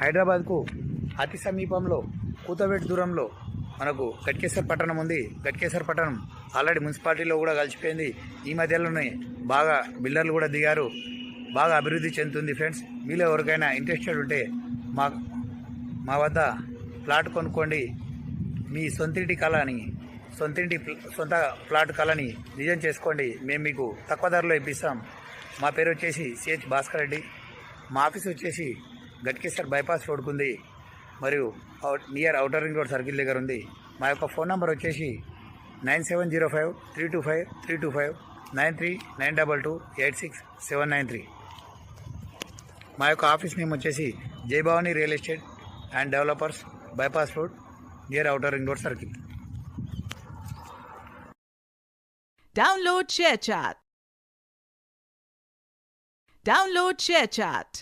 హైదరాబాద్కు అతి సమీపంలో కూతవేటు దూరంలో మనకు గట్కేసర్ పట్టణం ఉంది. గట్కేసర్ పట్టణం ఆల్రెడీ మున్సిపాలిటీలో కూడా కలిసిపోయింది. ఈ మధ్యలోనే బాగా బిల్డర్లు కూడా దిగారు. బాగా అభివృద్ధి చెందుతుంది ఫ్రెండ్స్. మీలో ఎవరికైనా ఇంట్రెస్టెడ్ ఉంటే మా వద్ద ప్లాట్ కొనుక్కోండి. మీ సొంత ప్లాట్ కళని నిజం చేసుకోండి. మేము మీకు తక్కువ ధరలో ఇప్పిస్తాం. మా పేరు వచ్చేసి సిహెచ్ భాస్కర్ రెడ్డి. మా ఆఫీస్ వచ్చేసి గట్కేసర్ బైపాస్ రోడ్కు ఉంది, మరియు near outer ring road circle దగ్గర ఉంది. మా యొక్క ఫోన్ నెంబర్ వచ్చేసి 9705-325-325 9392286793. మా యొక్క ఆఫీస్ నేమ్ వచ్చేసి జై Bhavani real estate and developers, bypass road, near outer ring road circle. Download ShareChat.